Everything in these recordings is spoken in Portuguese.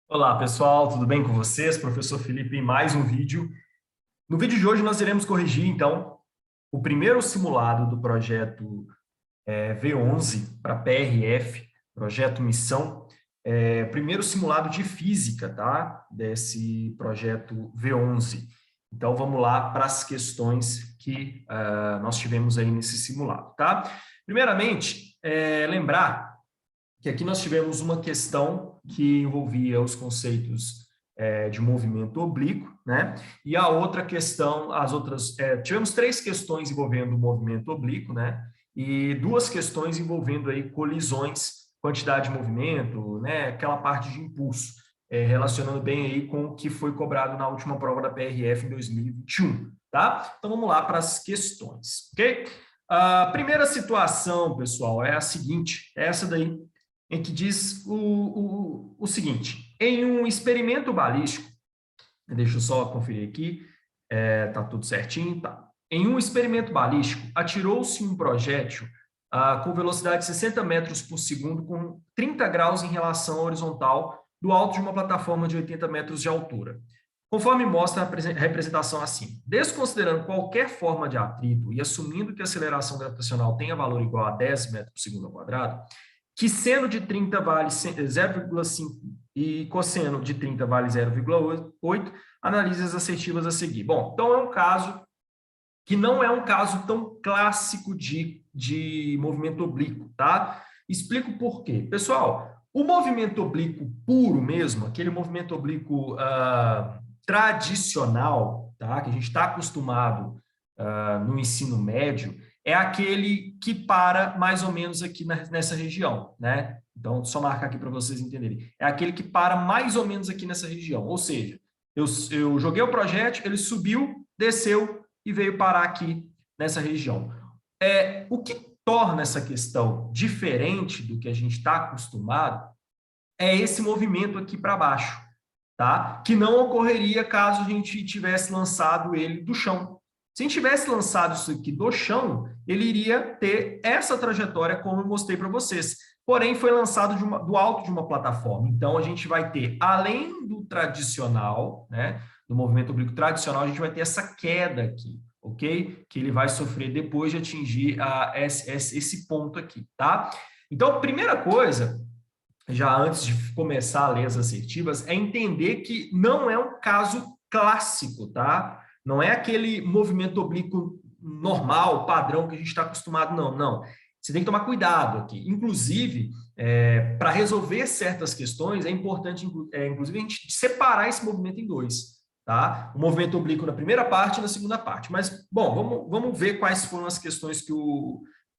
Olá, pessoal, tudo bem com vocês? Professor Felipe em mais um vídeo. No vídeo de hoje nós iremos corrigir, então, o primeiro simulado do projeto V11 para PRF, projeto Missão, primeiro simulado de física, tá? Desse projeto V11. Então, vamos lá para as questões que nós tivemos aí nesse simulado, tá? Primeiramente, lembrar que aqui nós tivemos uma questão que envolvia os conceitos de movimento oblíquo, né? E a outra questão, tivemos três questões envolvendo o movimento oblíquo, né? E duas questões envolvendo aí colisões, quantidade de movimento, né? Aquela parte de impulso, relacionando bem aí com o que foi cobrado na última prova da PRF em 2021, tá? Então vamos lá para as questões, ok? A primeira situação, pessoal, é a seguinte, é essa daí, em que diz o seguinte: em um experimento balístico, deixa eu só conferir aqui, tá tudo certinho, tá. Em um experimento balístico, atirou-se um projétil com velocidade de 60 metros por segundo, com 30 graus em relação à horizontal, do alto de uma plataforma de 80 metros de altura. Conforme mostra a representação acima. Desconsiderando qualquer forma de atrito e assumindo que a aceleração gravitacional tenha valor igual a 10 metros por segundo ao quadrado, que seno de 30 vale 0,5 e cosseno de 30 vale 0,8, analise as assertivas a seguir. Bom, então é um caso que não é um caso tão clássico de movimento oblíquo, tá? Explico por quê. Pessoal, o movimento oblíquo puro mesmo, aquele movimento oblíquo tradicional, tá? Que a gente está acostumado no ensino médio, é aquele que para mais ou menos aqui nessa região, né? Então, só marcar aqui para vocês entenderem. É aquele que para mais ou menos aqui nessa região. Ou seja, eu joguei o projétil, ele subiu, desceu e veio parar aqui nessa região. O que torna essa questão diferente do que a gente está acostumado é esse movimento aqui para baixo, tá? Que não ocorreria caso a gente tivesse lançado ele do chão. Se a gente tivesse lançado isso aqui do chão, ele iria ter essa trajetória, como eu mostrei para vocês. Porém, foi lançado do alto de uma plataforma. Então, a gente vai ter, além do tradicional, né, do movimento oblíquo tradicional, a gente vai ter essa queda aqui, ok? Que ele vai sofrer depois de atingir esse ponto aqui, tá? Então, primeira coisa, já antes de começar a ler as assertivas, é entender que não é um caso clássico, tá? Não é aquele movimento oblíquo normal, padrão que a gente está acostumado, não, não. Você tem que tomar cuidado aqui. Inclusive, para resolver certas questões, é importante, inclusive, a gente separar esse movimento em dois, tá? O movimento oblíquo na primeira parte e na segunda parte. Mas, bom, vamos ver quais foram as questões que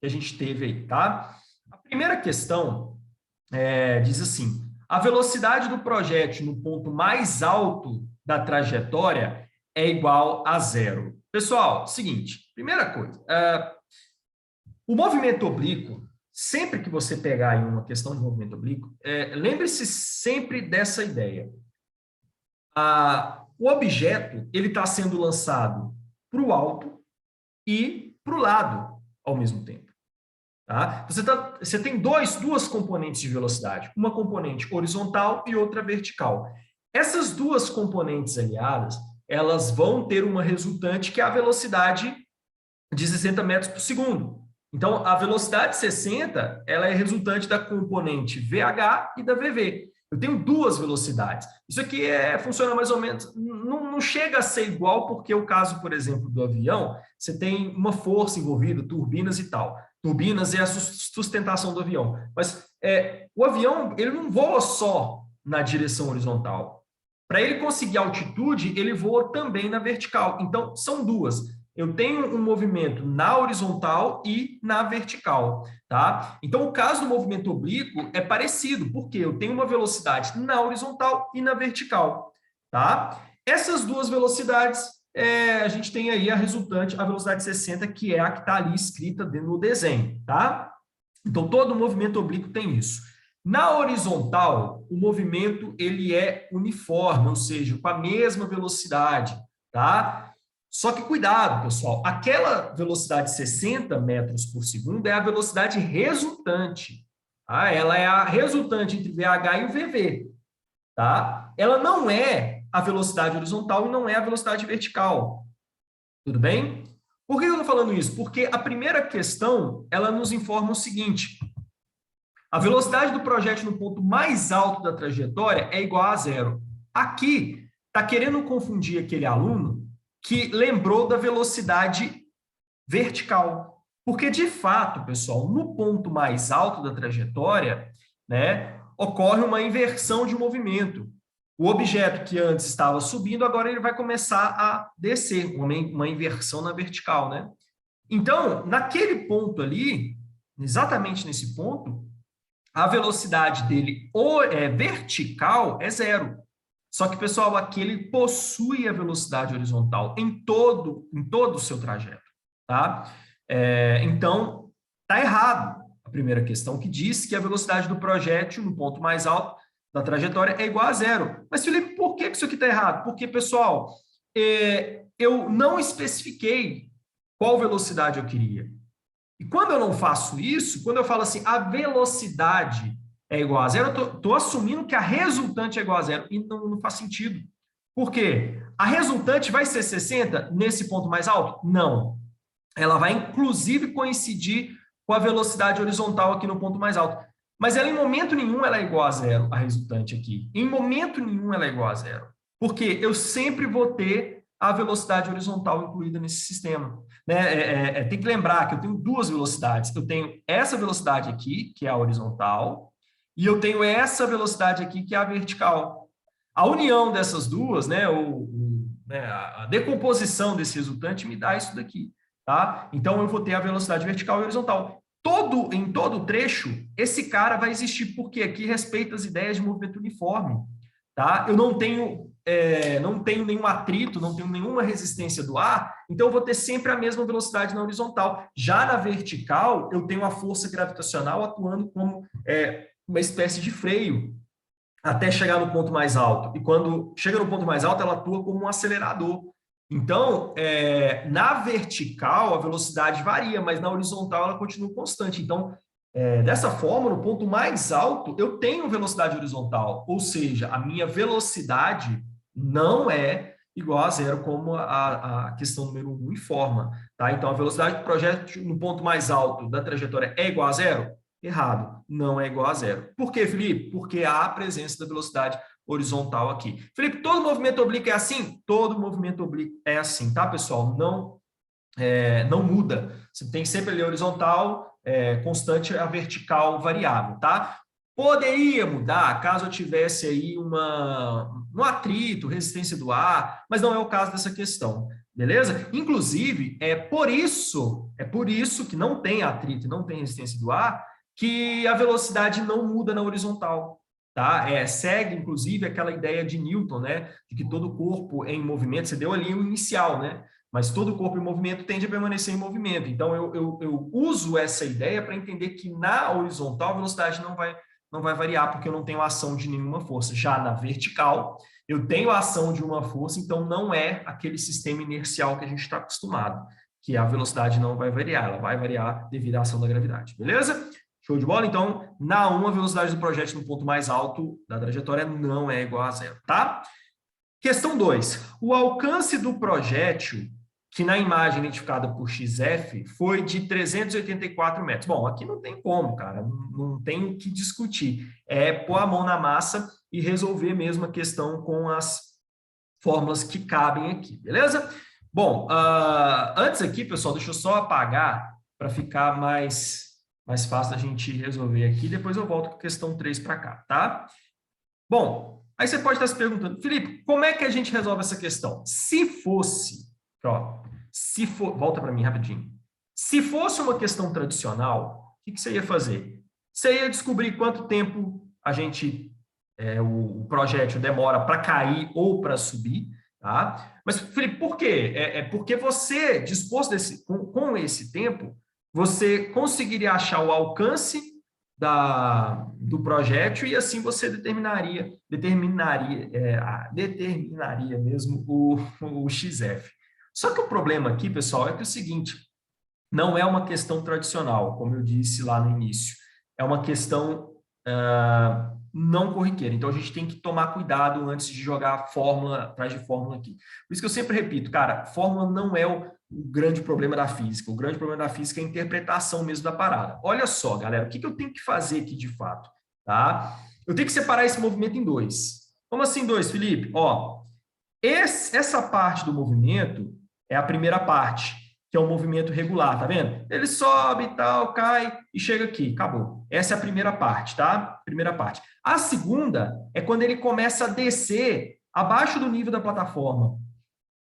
a gente teve aí, tá? A primeira questão diz assim: a velocidade do projétil no ponto mais alto da trajetória é igual a zero. Pessoal, seguinte, primeira coisa, o movimento oblíquo, sempre que você pegar em uma questão de movimento oblíquo, lembre-se sempre dessa ideia. O objeto ele está sendo lançado para o alto e para o lado ao mesmo tempo. Tá? Você tem duas componentes de velocidade, uma componente horizontal e outra vertical. Essas duas componentes aliadas, elas vão ter uma resultante que é a velocidade de 60 metros por segundo. Então, a velocidade 60, ela é resultante da componente VH e da VV. Eu tenho duas velocidades. Isso aqui funciona mais ou menos, não chega a ser igual, porque o caso, por exemplo, do avião, você tem uma força envolvida, turbinas e tal. Turbinas é a sustentação do avião. Mas o avião, ele não voa só na direção horizontal. Para ele conseguir altitude, ele voa também na vertical. Então, são duas. Eu tenho um movimento na horizontal e na vertical, tá? Então, o caso do movimento oblíquo é parecido, porque eu tenho uma velocidade na horizontal e na vertical, tá? Essas duas velocidades, a gente tem aí a resultante, a velocidade 60, que é a que está ali escrita dentro do desenho, tá? Então, todo movimento oblíquo tem isso. Na horizontal, o movimento ele é uniforme, ou seja, com a mesma velocidade, tá? Só que cuidado, pessoal, aquela velocidade 60 metros por segundo é a velocidade resultante. Tá? Ela é a resultante entre VH e o VV. tá? Ela não é a velocidade horizontal e não é a velocidade vertical. Tudo bem? Por que eu estou falando isso? Porque a primeira questão, ela nos informa o seguinte: a velocidade do projétil no ponto mais alto da trajetória é igual a zero. Aqui, está querendo confundir aquele aluno que lembrou da velocidade vertical. Porque, de fato, pessoal, no ponto mais alto da trajetória, né, ocorre uma inversão de movimento. O objeto que antes estava subindo, agora ele vai começar a descer, uma inversão na vertical, né? Então, naquele ponto ali, exatamente nesse ponto, a velocidade dele vertical é zero. Só que, pessoal, aqui ele possui a velocidade horizontal em todo o seu trajeto, tá? Então, tá errado a primeira questão, que diz que a velocidade do projétil no ponto mais alto da trajetória é igual a zero. Mas, Felipe, por que isso aqui está errado? Porque, pessoal, eu não especifiquei qual velocidade eu queria. E quando eu não faço isso, quando eu falo assim, a velocidade é igual a zero, eu estou assumindo que a resultante é igual a zero. E não faz sentido. Por quê? A resultante vai ser 60 nesse ponto mais alto? Não. Ela vai, inclusive, coincidir com a velocidade horizontal aqui no ponto mais alto. Mas ela, em momento nenhum, ela é igual a zero, a resultante aqui. Em momento nenhum, ela é igual a zero. Porque eu sempre vou ter a velocidade horizontal incluída nesse sistema. Né? Tem que lembrar que eu tenho duas velocidades. Eu tenho essa velocidade aqui, que é a horizontal, e eu tenho essa velocidade aqui, que é a vertical. A união dessas duas, né, a decomposição desse resultante me dá isso daqui. Tá? Então, eu vou ter a velocidade vertical e horizontal. Em todo o trecho, esse cara vai existir, porque aqui respeita as ideias de movimento uniforme. Tá? Eu não tenho nenhum atrito, não tenho nenhuma resistência do ar, então eu vou ter sempre a mesma velocidade na horizontal. Já na vertical, eu tenho a força gravitacional atuando como uma espécie de freio até chegar no ponto mais alto. E quando chega no ponto mais alto, ela atua como um acelerador. Então, na vertical, a velocidade varia, mas na horizontal ela continua constante. Então, dessa forma, no ponto mais alto, eu tenho velocidade horizontal, ou seja, a minha velocidade não é igual a zero, como a questão número 1 informa. Tá? Então, a velocidade do projétil no ponto mais alto da trajetória é igual a zero? Errado, não é igual a zero. Por quê, Felipe? Porque há a presença da velocidade horizontal aqui. Felipe, todo movimento oblíquo é assim? Todo movimento oblíquo é assim, tá, pessoal? Não muda. Você tem sempre ali a horizontal constante, a vertical variável, tá? Poderia mudar caso eu tivesse aí um atrito, resistência do ar, mas não é o caso dessa questão, beleza? Inclusive, é por isso que não tem atrito e não tem resistência do ar, que a velocidade não muda na horizontal. Tá? Segue, inclusive, aquela ideia de Newton, né? De que todo corpo em movimento, você deu ali o inicial, né? Mas todo corpo em movimento tende a permanecer em movimento. Então, eu uso essa ideia para entender que na horizontal a velocidade não vai variar, porque eu não tenho ação de nenhuma força. Já na vertical, eu tenho a ação de uma força, então não é aquele sistema inercial que a gente está acostumado, que a velocidade não vai variar, ela vai variar devido à ação da gravidade, beleza? Show de bola? Então, na 1, a velocidade do projétil no ponto mais alto da trajetória não é igual a zero, tá? Questão 2. O alcance do projétil, que na imagem identificada por XF, foi de 384 metros. Bom, aqui não tem como, cara, não tem o que discutir. É pôr a mão na massa e resolver mesmo a questão com as fórmulas que cabem aqui, beleza? Bom, antes aqui, pessoal, deixa eu só apagar para ficar mais fácil a gente resolver aqui. Depois eu volto com a questão 3 para cá, tá? Bom, aí você pode estar se perguntando, Felipe, como é que a gente resolve essa questão? Volta para mim rapidinho. Se fosse uma questão tradicional, o que você ia fazer? Você ia descobrir quanto tempo o projétil demora para cair ou para subir, tá? Mas, Felipe, por quê? Porque você, disposto com esse tempo, você conseguiria achar o alcance do projétil e assim você determinaria mesmo o XF. Só que o problema aqui, pessoal, é que é o seguinte, não é uma questão tradicional, como eu disse lá no início, é uma questão não corriqueira. Então, a gente tem que tomar cuidado antes de jogar fórmula atrás de fórmula aqui. Por isso que eu sempre repito, cara, fórmula não é o grande problema da física. O grande problema da física é a interpretação mesmo da parada. Olha só, galera, o que eu tenho que fazer aqui de fato, tá? Eu tenho que separar esse movimento em dois. Como assim dois, Felipe? Ó, essa parte do movimento é a primeira parte, que é o movimento regular, tá vendo? Ele sobe e tal, cai e chega aqui, acabou. Essa é a primeira parte, tá? Primeira parte. A segunda é quando ele começa a descer abaixo do nível da plataforma,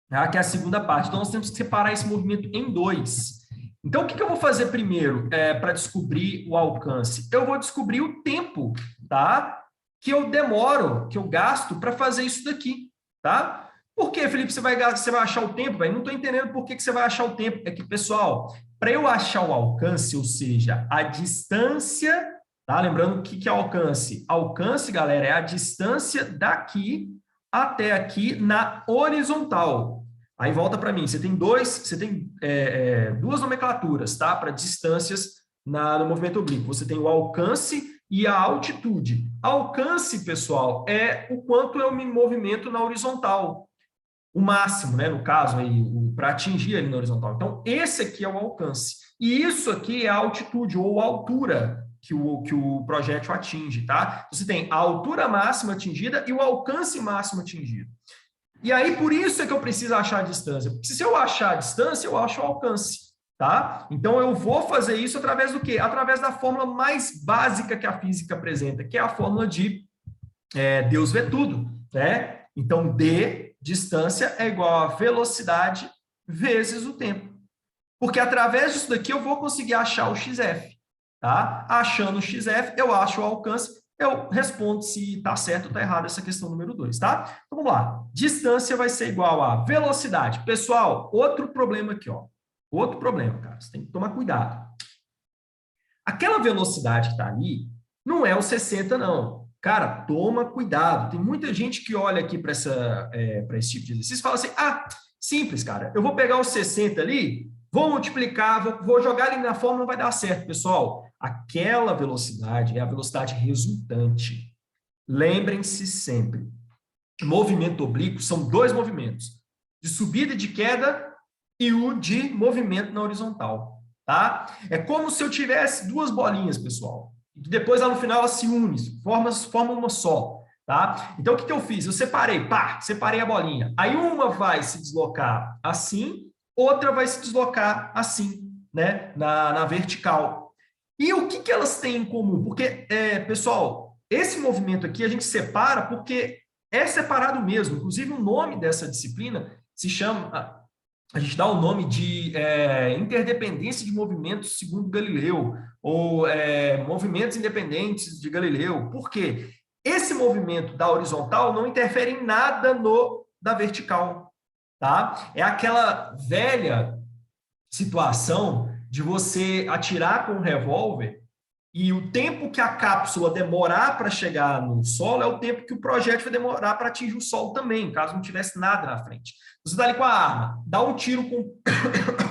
tá? Que é a segunda parte. Então, nós temos que separar esse movimento em dois. Então, o que eu vou fazer primeiro para descobrir o alcance? Eu vou descobrir o tempo, tá? Que eu demoro, que eu gasto para fazer isso daqui, tá? Por que, Felipe, você vai achar o tempo? Véio? Não estou entendendo por que você vai achar o tempo. É que, pessoal, para eu achar o alcance, ou seja, a distância, tá? Lembrando o que é alcance? Alcance, galera, é a distância daqui até aqui na horizontal. Aí volta para mim, você tem duas nomenclaturas, tá? Para distâncias no movimento oblíquo. Você tem o alcance e a altitude. Alcance, pessoal, é o quanto eu me movimento na horizontal. O máximo, né? No caso, para atingir ali na horizontal. Então, esse aqui é o alcance. E isso aqui é a altitude ou altura que o projétil atinge, tá? Você tem a altura máxima atingida e o alcance máximo atingido. E aí, por isso é que eu preciso achar a distância. Porque se eu achar a distância, eu acho o alcance, tá? Então, eu vou fazer isso através do quê? Através da fórmula mais básica que a física apresenta, que é a fórmula de Deus vê tudo, né? Então, D, distância, é igual a velocidade vezes o tempo. Porque através disso daqui eu vou conseguir achar o XF, tá? Achando o XF, eu acho o alcance, eu respondo se está certo ou está errado essa questão número 2, tá? Então, vamos lá. Distância vai ser igual a velocidade. Pessoal, outro problema aqui, ó. Outro problema, cara. Você tem que tomar cuidado. Aquela velocidade que está ali não é o 60, não. Cara, toma cuidado. Tem muita gente que olha aqui para esse tipo de exercício e fala assim, simples, cara. Eu vou pegar os 60 ali, vou multiplicar, vou jogar ali na fórmula, não vai dar certo. Pessoal, aquela velocidade é a velocidade resultante. Lembrem-se sempre, movimento oblíquo são dois movimentos, de subida e de queda e o de movimento na horizontal, tá? É como se eu tivesse duas bolinhas, pessoal. Depois, lá no final, elas se unem, formam uma só, tá? Então, o que eu fiz? Eu separei a bolinha. Aí uma vai se deslocar assim, outra vai se deslocar assim, né? Na vertical. E o que elas têm em comum? Porque, pessoal, esse movimento aqui a gente separa porque é separado mesmo. Inclusive, o nome dessa disciplina se chama... A gente dá o nome de interdependência de movimentos segundo Galileu, ou movimentos independentes de Galileu. Por quê? Esse movimento da horizontal não interfere em nada no da vertical, tá? É aquela velha situação de você atirar com um revólver e o tempo que a cápsula demorar para chegar no solo é o tempo que o projétil vai demorar para atingir o solo também, caso não tivesse nada na frente. Você está ali com a arma, dá um tiro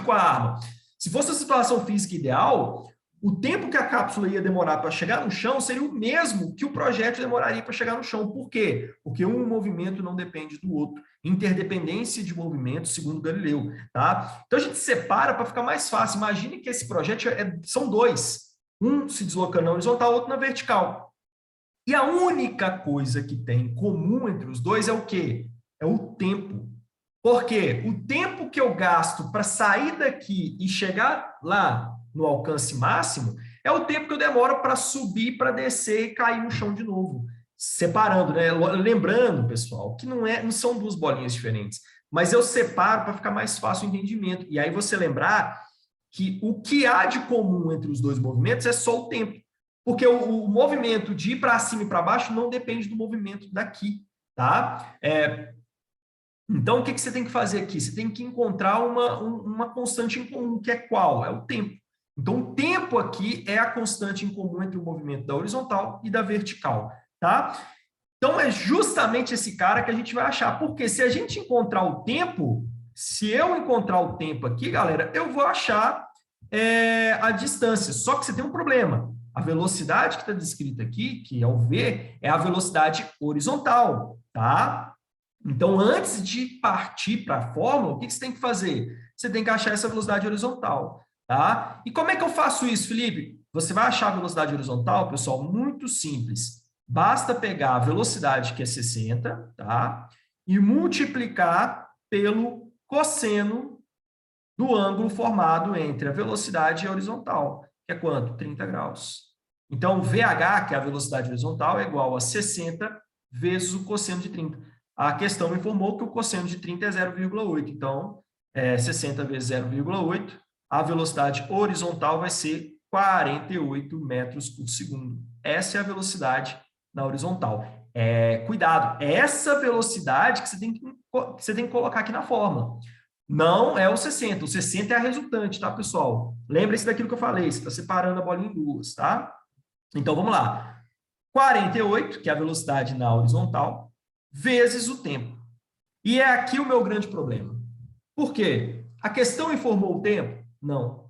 com a arma. Se fosse a situação física ideal, o tempo que a cápsula ia demorar para chegar no chão seria o mesmo que o projétil demoraria para chegar no chão. Por quê? Porque um movimento não depende do outro. Interdependência de movimentos, segundo Galileu. Tá? Então, a gente separa para ficar mais fácil. Imagine que esse projétil são dois. Um se deslocando na horizontal, outro na vertical. E a única coisa que tem em comum entre os dois é o quê? É o tempo. Por quê? O tempo que eu gasto para sair daqui e chegar lá no alcance máximo é o tempo que eu demoro para subir, para descer e cair no chão de novo. Separando, né? Lembrando, pessoal, que não são duas bolinhas diferentes, mas eu separo para ficar mais fácil o entendimento. E aí você lembrar que o que há de comum entre os dois movimentos é só o tempo. Porque o movimento de ir para cima e para baixo não depende do movimento daqui, tá? Então, o que você tem que fazer aqui? Você tem que encontrar uma constante em comum, que é qual? É o tempo. Então, o tempo aqui é a constante em comum entre o movimento da horizontal e da vertical, tá? Então, é justamente esse cara que a gente vai achar. Porque se a gente encontrar o tempo, se eu encontrar o tempo aqui, galera, eu vou achar a distância. Só que você tem um problema. A velocidade que está descrita aqui, que é o V, é a velocidade horizontal, tá? Então, antes de partir para a fórmula, o que você tem que fazer? Você tem que achar essa velocidade horizontal, tá? E como é que eu faço isso, Felipe? Você vai achar a velocidade horizontal, pessoal, muito simples. Basta pegar a velocidade, que é 60, tá? E multiplicar pelo cosseno do ângulo formado entre a velocidade e a horizontal, que é quanto? 30 graus. Então, VH, que é a velocidade horizontal, é igual a 60 vezes o cosseno de 30. A questão me informou que o cosseno de 30 é 0,8. Então, 60 vezes 0,8, a velocidade horizontal vai ser 48 metros por segundo. Essa é a velocidade na horizontal. Cuidado, essa velocidade que você tem que colocar aqui na fórmula. Não é o 60. O 60 é a resultante, tá, pessoal? Lembre-se daquilo que eu falei, você está separando a bolinha em duas, tá? Então, vamos lá. 48, que é a velocidade na horizontal, vezes o tempo. E é aqui o meu grande problema. Por quê? A questão informou o tempo? Não.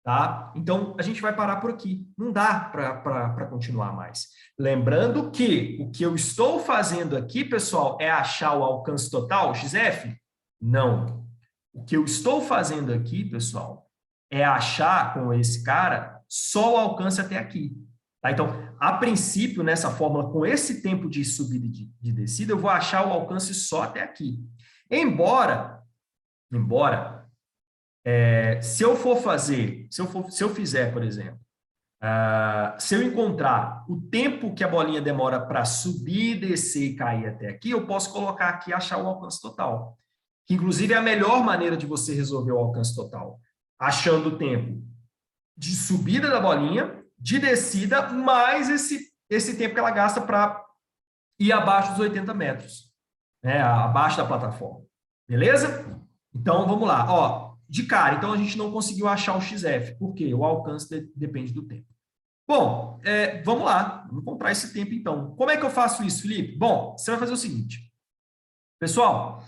Tá? Então, a gente vai parar por aqui. Não dá para continuar mais. Lembrando que o que eu estou fazendo aqui, pessoal, é achar o alcance total, XF? Não. O que eu estou fazendo aqui, pessoal, é achar com esse cara só o alcance até aqui. Tá? Então, a princípio, nessa fórmula, com esse tempo de subida e de descida, eu vou achar o alcance só até aqui. Embora se eu for fazer, se eu fizer, por exemplo, se eu encontrar o tempo que a bolinha demora para subir, descer e cair até aqui, eu posso colocar aqui e achar o alcance total. Que, inclusive, é a melhor maneira de você resolver o alcance total. Achando o tempo de subida da bolinha, de descida, mais esse tempo que ela gasta para ir abaixo dos 80 metros, né? Abaixo da plataforma. Beleza? Então, vamos lá. Ó, de cara, então a gente não conseguiu achar o XF. Por quê? O alcance depende do tempo. Bom, vamos lá. Vamos encontrar esse tempo, então. Como é que eu faço isso, Felipe? Bom, você vai fazer o seguinte. Pessoal,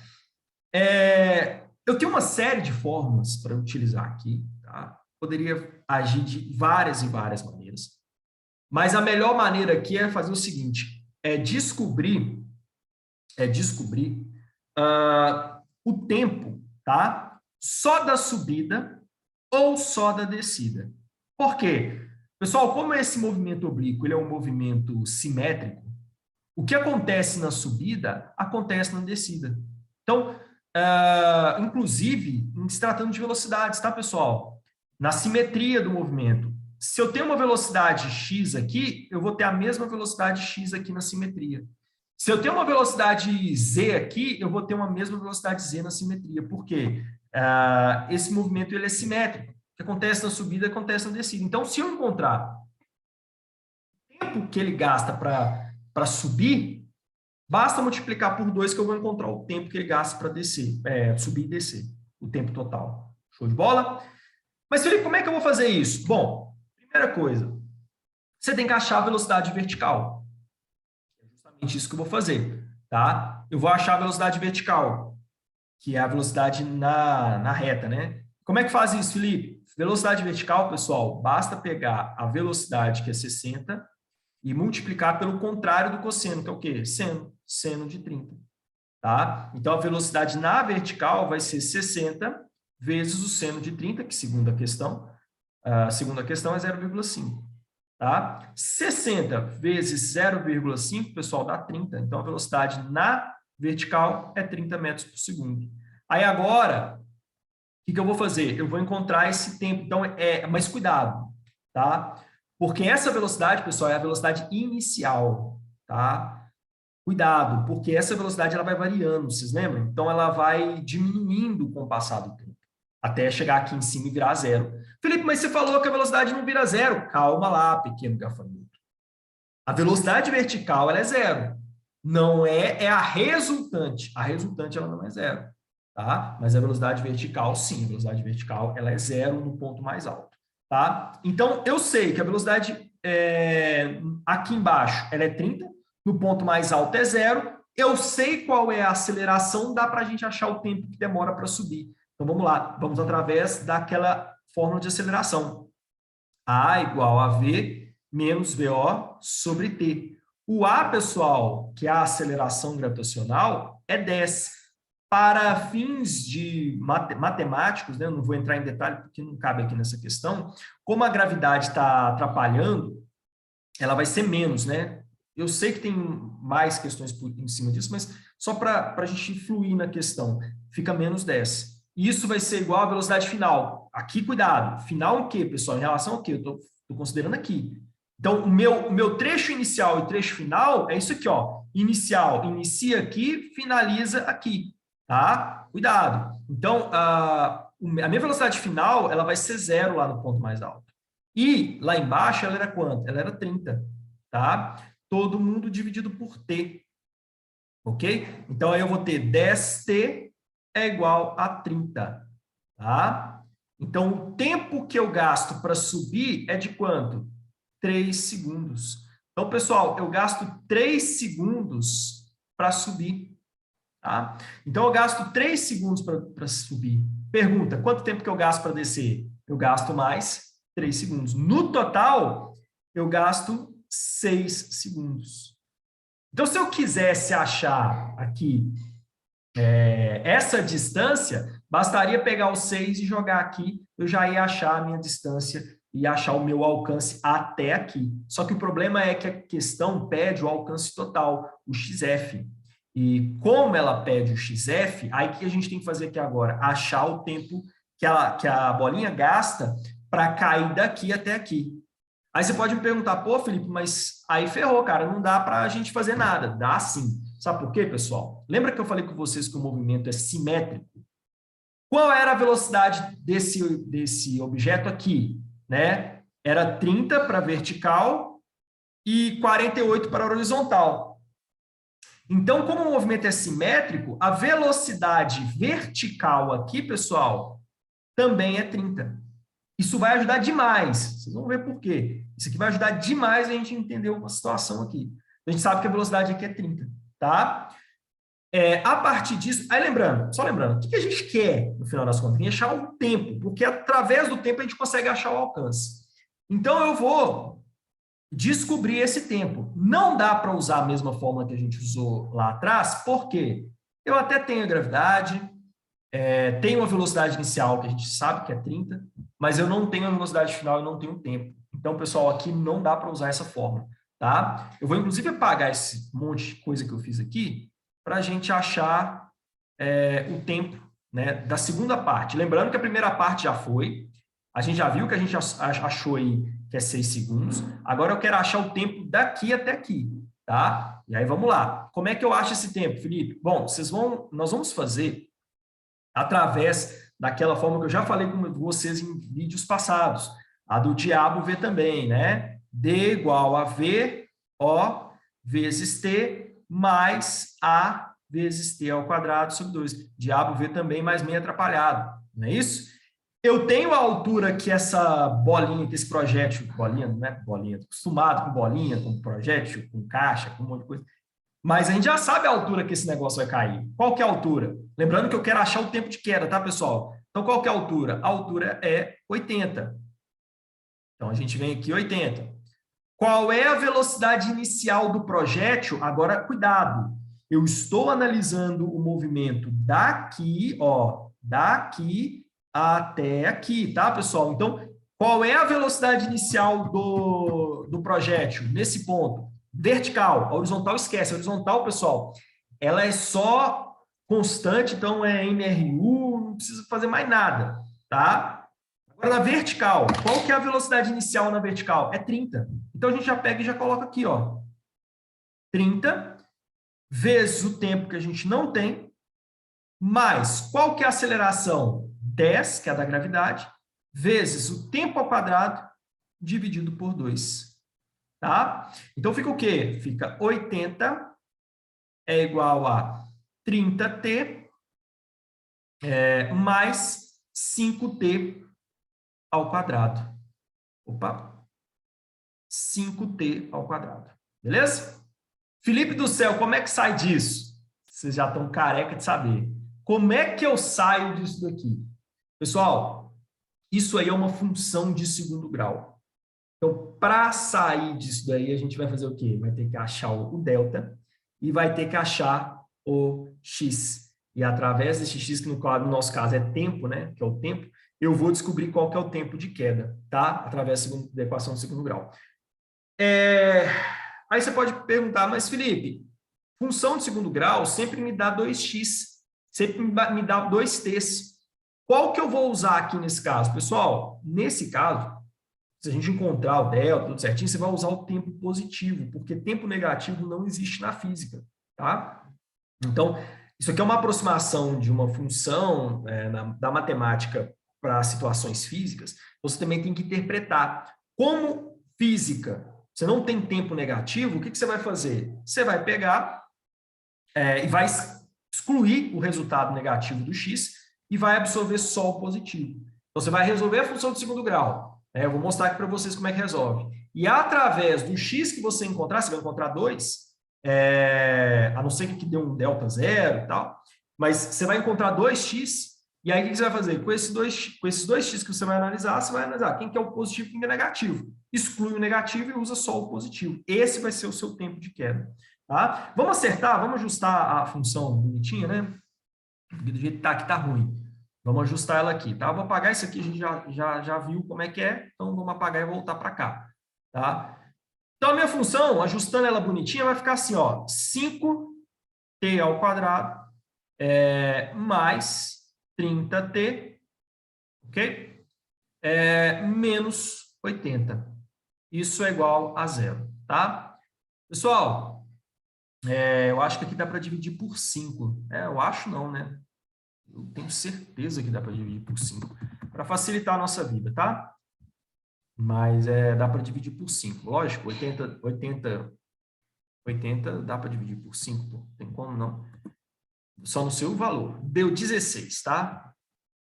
eu tenho uma série de fórmulas para utilizar aqui. Tá? Poderia agir de várias e várias maneiras. Mas a melhor maneira aqui é fazer o seguinte. Descobrir o tempo, tá? Só da subida ou só da descida. Por quê? Pessoal, como esse movimento oblíquo ele é um movimento simétrico, o que acontece na subida, acontece na descida. Então, inclusive, se tratando de velocidades, tá, pessoal? Na simetria do movimento. Se eu tenho uma velocidade x aqui, eu vou ter a mesma velocidade x aqui na simetria. Se eu tenho uma velocidade z aqui, eu vou ter uma mesma velocidade z na simetria. Por quê? Esse movimento ele é simétrico. O que acontece na subida, acontece na descida. Então, se eu encontrar o tempo que ele gasta para subir, basta multiplicar por 2 que eu vou encontrar o tempo que ele gasta para descer, subir e descer. O tempo total. Show de bola? Mas, Felipe, como é que eu vou fazer isso? Bom, primeira coisa, você tem que achar a velocidade vertical. É justamente isso que eu vou fazer, tá? Eu vou achar a velocidade vertical, que é a velocidade na reta, né? Como é que faz isso, Felipe? Velocidade vertical, pessoal, basta pegar a velocidade, que é 60, e multiplicar pelo contrário do cosseno, que é o quê? Seno de 30. Tá? Então, a velocidade na vertical vai ser 60 vezes o seno de 30, que segundo a segunda questão é 0,5. Tá? 60 vezes 0,5, pessoal, dá 30. Então, a velocidade na vertical é 30 metros por segundo. Aí, agora, o que eu vou fazer? Eu vou encontrar esse tempo. Então, mas cuidado, tá? Porque essa velocidade, pessoal, é a velocidade inicial, tá? Cuidado, porque essa velocidade ela vai variando, vocês lembram? Então, ela vai diminuindo com o passar do tempo, até chegar aqui em cima e virar zero. Felipe, mas você falou que a velocidade não vira zero. Calma lá, pequeno gafanhoto. A velocidade vertical ela é zero. Não é a resultante. A resultante ela não é zero, tá? Mas a velocidade vertical, sim. A velocidade vertical ela é zero no ponto mais alto, tá? Então, eu sei que a velocidade aqui embaixo ela é 30, no ponto mais alto é zero. Eu sei qual é a aceleração, dá para a gente achar o tempo que demora para subir. Então, vamos lá. Vamos através daquela fórmula de aceleração. A igual a V menos VO sobre T. O A, pessoal, que é a aceleração gravitacional, é 10. Para fins de matemáticos, né, eu não vou entrar em detalhe porque não cabe aqui nessa questão, como a gravidade está atrapalhando, ela vai ser menos, né? Eu sei que tem mais questões em cima disso, mas só para a gente fluir na questão, fica menos 10. E isso vai ser igual à velocidade final. Aqui, cuidado. Final o quê, pessoal? Em relação ao quê? Eu estou considerando aqui. Então, o meu trecho inicial e trecho final é isso aqui, ó. Inicial, inicia aqui, finaliza aqui, tá? Cuidado. Então, a minha velocidade final, ela vai ser 0 lá no ponto mais alto. E lá embaixo, ela era quanto? Ela era 30, tá? Todo mundo dividido por T, ok? Então, aí eu vou ter 10T é igual a 30, tá? Então, o tempo que eu gasto para subir é de quanto? 3 segundos. Então, pessoal, eu gasto 3 segundos para subir, tá? Então, eu gasto 3 segundos para subir. Pergunta, quanto tempo que eu gasto para descer? Eu gasto mais 3 segundos. No total, eu gasto 6 segundos. Então, se eu quisesse achar aqui essa distância, bastaria pegar o 6 e jogar aqui, eu já ia achar a minha distância e achar o meu alcance até aqui. Só que o problema é que a questão pede o alcance total, o XF. E como ela pede o XF, aí o que a gente tem que fazer aqui agora? Achar o tempo que a bolinha gasta para cair daqui até aqui. Aí você pode me perguntar, pô, Felipe, mas aí ferrou, cara, não dá para a gente fazer nada. Dá sim. Sabe por quê, pessoal? Lembra que eu falei com vocês que o movimento é simétrico? Qual era a velocidade desse objeto aqui? Né? Era 30 para vertical e 48 para horizontal. Então, como o movimento é simétrico, a velocidade vertical aqui, pessoal, também é 30. Isso vai ajudar demais. Vocês vão ver por quê. Isso aqui vai ajudar demais a gente entender uma situação aqui. A gente sabe que a velocidade aqui é 30, tá? A partir disso, aí lembrando, só lembrando, o que a gente quer, no final das contas? Achar o tempo, porque através do tempo a gente consegue achar o alcance. Então, eu vou descobrir esse tempo. Não dá para usar a mesma fórmula que a gente usou lá atrás, porque eu até tenho a gravidade, tenho uma velocidade inicial que a gente sabe que é 30, mas eu não tenho a velocidade final e não tenho tempo. Então, pessoal, aqui não dá para usar essa fórmula, tá? Eu vou, inclusive, apagar esse monte de coisa que eu fiz aqui para a gente achar o tempo, né, da segunda parte. Lembrando que a primeira parte já foi, a gente já viu que a gente achou aí que é 6 segundos, agora eu quero achar o tempo daqui até aqui, tá? E aí vamos lá. Como é que eu acho esse tempo, Felipe? Bom, nós vamos fazer através daquela forma que eu já falei com vocês em vídeos passados, a do diabo V também, né? D igual a V, O vezes T mais A vezes T ao quadrado sobre 2. Diabo V também mais meio atrapalhado, não é isso? Eu tenho a altura que essa bolinha, que esse projétil, bolinha, não é bolinha, estou acostumado com bolinha, com projétil, com caixa, com um monte de coisa. Mas a gente já sabe a altura que esse negócio vai cair. Qual que é a altura? Lembrando que eu quero achar o tempo de queda, tá, pessoal? Então, qual que é a altura? A altura é 80. Então, a gente vem aqui 80. Qual é a velocidade inicial do projétil? Agora, cuidado. Eu estou analisando o movimento daqui, ó, daqui até aqui, tá, pessoal? Então, qual é a velocidade inicial do projétil nesse ponto? Vertical, a horizontal esquece. A horizontal, pessoal, ela é só constante, então é MRU, não precisa fazer mais nada, tá? Agora, na vertical, qual que é a velocidade inicial na vertical? É 30. Então, a gente já pega e já coloca aqui, ó. 30 vezes o tempo que a gente não tem, mais qual que é a aceleração? 10, que é a da gravidade, vezes o tempo ao quadrado dividido por 2. Tá? Então, fica o quê? Fica 80 é igual a 30t mais 5t ao quadrado. Opa! 5t ao quadrado. Beleza? Felipe do céu, como é que sai disso? Vocês já estão careca de saber. Como é que eu saio disso daqui? Pessoal, isso aí é uma função de segundo grau. Então, para sair disso daí, a gente vai fazer o quê? Vai ter que achar o delta e vai ter que achar o x. E através desse x, que no nosso caso é tempo, né? Que é o tempo, eu vou descobrir qual que é o tempo de queda, tá? Através da equação do segundo grau. Aí você pode perguntar, mas Felipe, função de segundo grau sempre me dá 2x, sempre me dá 2t's. Qual que eu vou usar aqui nesse caso? Pessoal, nesse caso, se a gente encontrar o delta, tudo certinho, você vai usar o tempo positivo, porque tempo negativo não existe na física, tá? Então, isso aqui é uma aproximação de uma função da matemática para situações físicas, você também tem que interpretar. Como física, você não tem tempo negativo, o que você vai fazer? Você vai pegar e vai excluir o resultado negativo do x e vai absorver só o positivo. Então, você vai resolver a função de segundo grau. Eu vou mostrar aqui para vocês como é que resolve. E através do x que você encontrar, você vai encontrar 2, a não ser que dê um delta zero e tal, mas você vai encontrar 2x, e aí o que você vai fazer? Com esses 2x que você vai analisar quem que é o positivo e quem que é negativo. Exclui o negativo e usa só o positivo. Esse vai ser o seu tempo de queda. Tá? Vamos acertar, vamos ajustar a função bonitinha, né? Porque do jeito que está aqui tá ruim. Vamos ajustar ela aqui, tá? Eu vou apagar isso aqui, a gente já viu como é que é, então vamos apagar e voltar para cá, tá? Então, a minha função, ajustando ela bonitinha, vai ficar assim, ó, 5t ao quadrado mais 30t, ok? Menos 80. Isso é igual a zero, tá? Pessoal, eu acho que aqui dá para dividir por 5. Eu acho não, né? Eu tenho certeza que dá para dividir por 5. Para facilitar a nossa vida, tá? Mas dá para dividir por 5. Lógico, 80 dá para dividir por 5, pô. Tem como não? Só no seu valor. Deu 16, tá?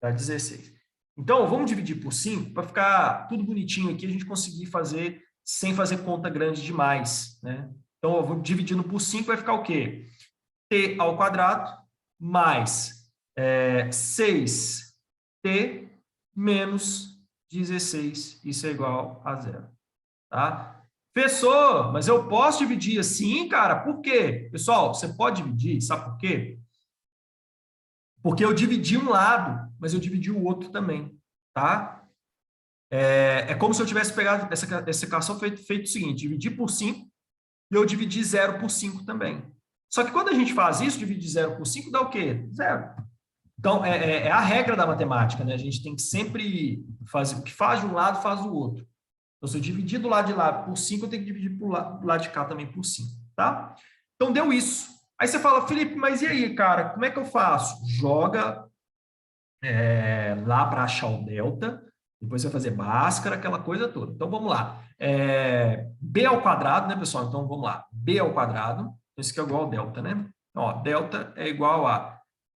Dá 16. Então, vamos dividir por 5 para ficar tudo bonitinho aqui, a gente conseguir fazer sem fazer conta grande demais, né? Então, eu vou dividindo por 5, vai ficar o quê? T ao quadrado mais 6t menos 16. Isso é igual a zero. Tá? Professor, mas eu posso dividir assim, cara? Por quê? Pessoal, você pode dividir, sabe por quê? Porque eu dividi um lado, mas eu dividi o outro também, tá? Como se eu tivesse pegado essa equação feito o seguinte, dividir por 5 e eu dividi 0 por 5 também. Só que quando a gente faz isso, dividir 0 por 5 dá o quê? Zero. Então, é a regra da matemática, né? A gente tem que sempre fazer o que faz de um lado, faz do outro. Então, se eu dividir do lado de lá por 5, eu tenho que dividir do lado de cá também por 5, tá? Então, deu isso. Aí você fala, Felipe, mas e aí, cara, como é que eu faço? Joga lá para achar o delta, depois você vai fazer Bhaskara, aquela coisa toda. Então, vamos lá. B ao quadrado, né, pessoal? Então, vamos lá. B ao quadrado, esse que é igual ao delta, né? Ó, delta é igual a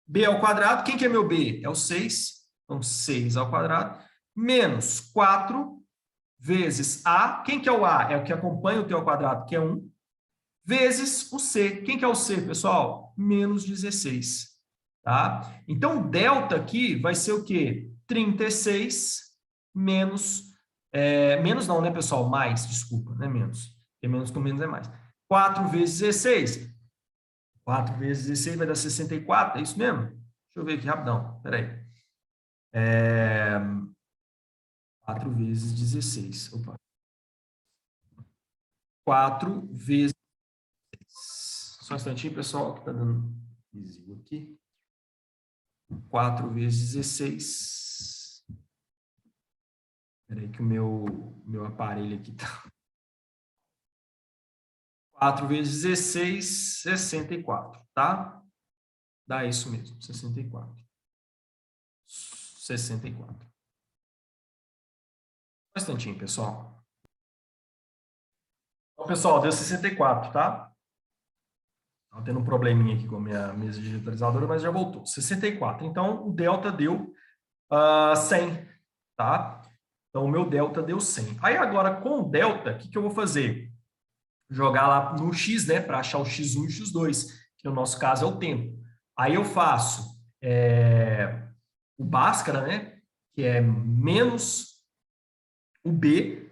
B ao quadrado. Quem que é meu B? É o 6. Então, 6 ao quadrado. Menos 4 vezes A. Quem que é o A? É o que acompanha o T ao quadrado, que é 1. Vezes o C. Quem que é o C, pessoal? Menos 16. Tá? Então, o delta aqui vai ser o quê? 36 menos... menos não, né, pessoal? Mais, desculpa, não é menos. Porque menos com menos é mais. 4 vezes 16. 4 vezes 16 vai dar 64, é isso mesmo? Deixa eu ver aqui rapidão, peraí. 4 vezes 16. Opa. 4 vezes... Só um instantinho, pessoal, que está dando visível aqui. 4 vezes 16. Espera aí que o meu aparelho aqui está... 4 vezes 16, 64, tá? Dá isso mesmo, 64. 64. Um instantinho, pessoal. Então, pessoal, deu 64, tá? Estava tendo um probleminha aqui com a minha mesa digitalizadora, mas já voltou. 64. Então, o delta deu 100, tá? Então, o meu delta deu 100. Aí, agora, com o delta, o que eu vou fazer? Jogar lá no x, né? Para achar o x1 e o x2, que no nosso caso é o tempo. Aí eu faço o Bhaskara, né? Que é menos o b,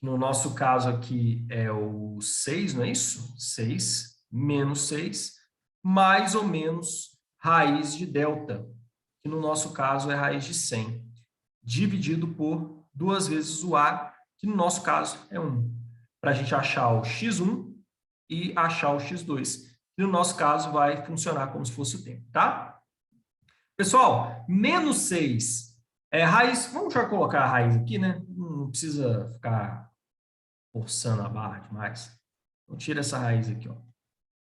No nosso caso aqui é o 6, não é isso? 6 menos 6, mais ou menos raiz de delta, que no nosso caso é raiz de 100, dividido por 2 vezes o A, que no nosso caso é 1. Para a gente achar o x1 e achar o x2, que no nosso caso vai funcionar como se fosse o tempo, tá? Pessoal, menos 6 é raiz, vamos já colocar a raiz aqui, né? Não precisa ficar forçando a barra demais. Então, tira essa raiz aqui, ó.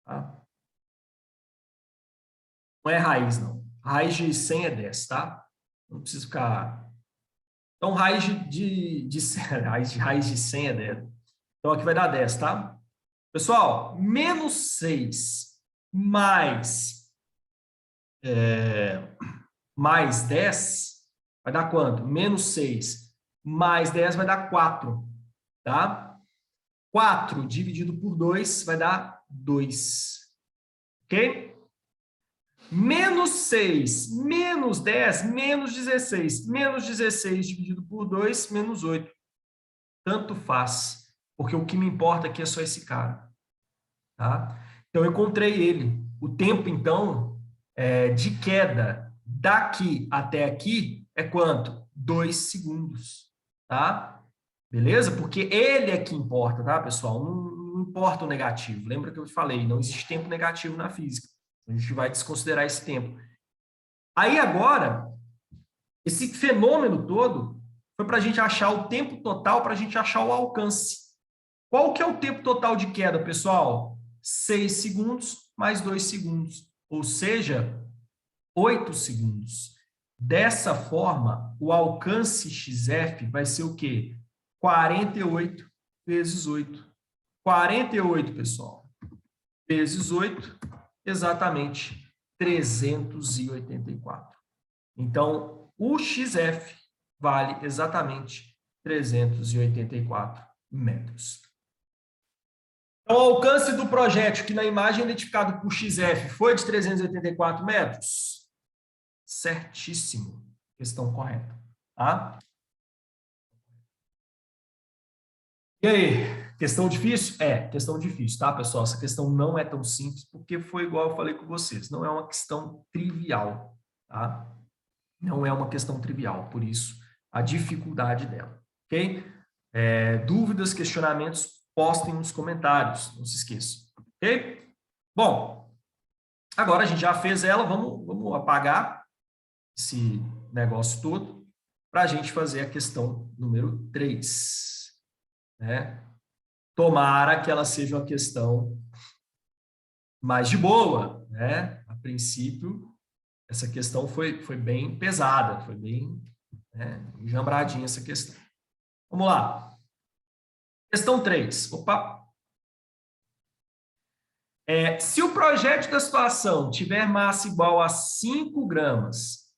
Tá? Não é raiz, não. Raiz de 100 é 10, tá? Não precisa ficar... Então, raiz de 100 é 10. Então, aqui vai dar 10, tá? Pessoal, menos 6 mais 10 vai dar quanto? Menos 6 mais 10 vai dar 4, tá? 4 dividido por 2 vai dar 2. Ok? Menos 6, menos 10, menos 16. Menos 16 dividido por 2, menos 8. Tanto faz, porque o que me importa aqui é só esse cara. Tá? Então, eu encontrei ele. O tempo, então, de queda daqui até aqui é quanto? 2 segundos. Tá? Beleza? Porque ele é que importa, tá, pessoal? Não importa o negativo. Lembra que eu falei, não existe tempo negativo na física. A gente vai desconsiderar esse tempo. Aí, agora, esse fenômeno todo foi para a gente achar o tempo total, para a gente achar o alcance. Qual que é o tempo total de queda, pessoal? 6 segundos mais 2 segundos, ou seja, 8 segundos. Dessa forma, o alcance XF vai ser o quê? 48 vezes 8. 48, pessoal, vezes 8, exatamente 384. Então, o XF vale exatamente 384 metros. Então, o alcance do projétil, que na imagem identificado por XF foi de 384 metros? Certíssimo. Questão correta. Tá? E aí, questão difícil? Questão difícil, tá, pessoal? Essa questão não é tão simples, porque foi igual eu falei com vocês, não é uma questão trivial, tá? Não é uma questão trivial, por isso a dificuldade dela, ok? Dúvidas, questionamentos, postem nos comentários, não se esqueçam, ok? Bom, agora a gente já fez ela, vamos apagar esse negócio todo para a gente fazer a questão número 3. Né? Tomara que ela seja uma questão mais de boa, né? A princípio, essa questão foi bem pesada, foi bem enjambradinha essa questão. Vamos lá. Questão 3. Opa! Se o projétil da situação tiver massa igual a 5 gramas,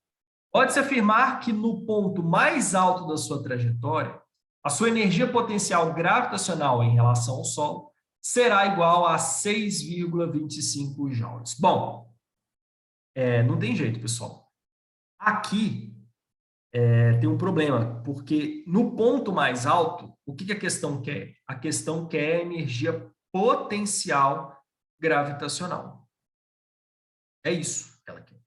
pode-se afirmar que no ponto mais alto da sua trajetória, a sua energia potencial gravitacional em relação ao Sol será igual a 6,25 joules. Bom, não tem jeito, pessoal. Aqui tem um problema, porque no ponto mais alto, o que a questão quer? A questão quer energia potencial gravitacional. É isso que ela quer.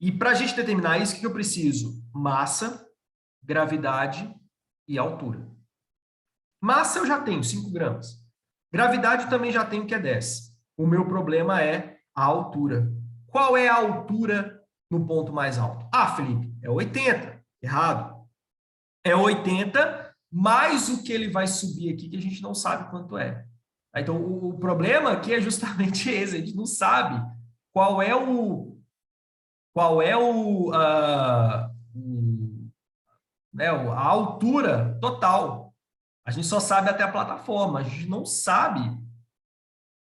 E para a gente determinar isso, o que eu preciso? Massa, gravidade e altura. Massa eu já tenho, 5 gramas. Gravidade eu também já tenho, que é 10. O meu problema é a altura. Qual é a altura no ponto mais alto? Ah, Felipe, é 80. Errado. É 80 mais o que ele vai subir aqui, que a gente não sabe quanto é. Então, o problema aqui é justamente esse. A gente não sabe qual é a altura total. A gente só sabe até a plataforma, a gente não sabe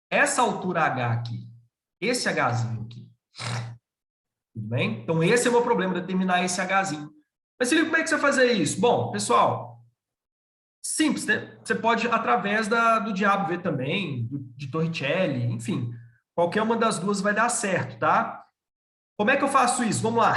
essa altura H aqui, esse Hzinho aqui. Tudo bem? Então, esse é o meu problema, determinar esse Hzinho. Mas, Felipe, como é que você vai fazer isso? Bom, pessoal, simples, né? Você pode, através do diabo ver também, de Torricelli, enfim, qualquer uma das duas vai dar certo, tá? Como é que eu faço isso? Vamos lá.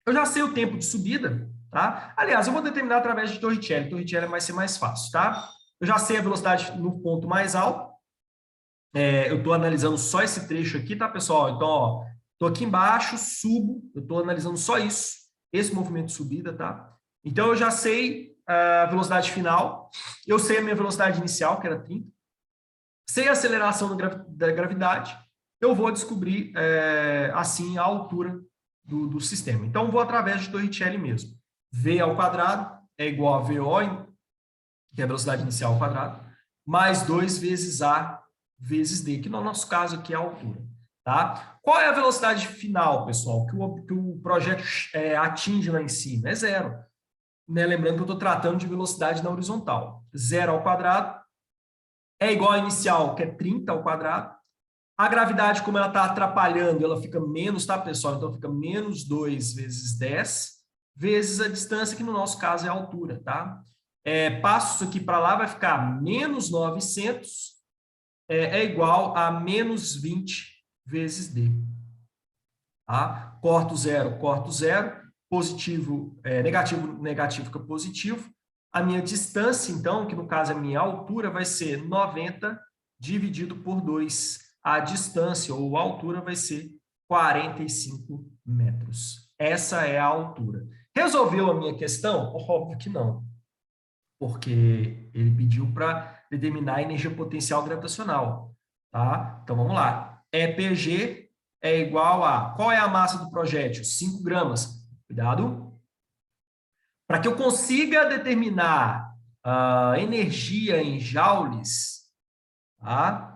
Eu já sei o tempo de subida, tá? Aliás, eu vou determinar através de Torricelli. Torricelli vai ser mais fácil, tá? Eu já sei a velocidade no ponto mais alto. Eu estou analisando só esse trecho aqui, tá, pessoal? Então, ó, estou aqui embaixo, subo, eu estou analisando só isso, esse movimento de subida, tá? Então, eu já sei a velocidade final, eu sei a minha velocidade inicial, que era 30, sei a aceleração da gravidade, eu vou descobrir, assim, a altura do sistema. Então, vou através de Torricelli mesmo. V ao quadrado é igual a VO, que é a velocidade inicial ao quadrado, mais 2 vezes A vezes D, que no nosso caso aqui é a altura. Tá? Qual é a velocidade final, pessoal, que o projeto atinge lá em cima? É zero. Né? Lembrando que eu estou tratando de velocidade na horizontal. Zero ao quadrado é igual à inicial, que é 30 ao quadrado. A gravidade, como ela está atrapalhando, ela fica menos, tá, pessoal? Então, fica menos 2 vezes 10, vezes a distância, que no nosso caso é a altura, tá? Passo isso aqui para lá, vai ficar menos 900, é igual a menos 20 vezes D. Tá? Corto zero, positivo, negativo, negativo fica positivo. A minha distância, então, que no caso é a minha altura, vai ser 90 dividido por 2. A distância ou a altura vai ser 45 metros. Essa é a altura. Resolveu a minha questão? Óbvio que não. Porque ele pediu para determinar a energia potencial gravitacional. Tá? Então, vamos lá. EPG é igual a... Qual é a massa do projétil? 5 gramas. Cuidado. Para que eu consiga determinar a energia em joules, tá?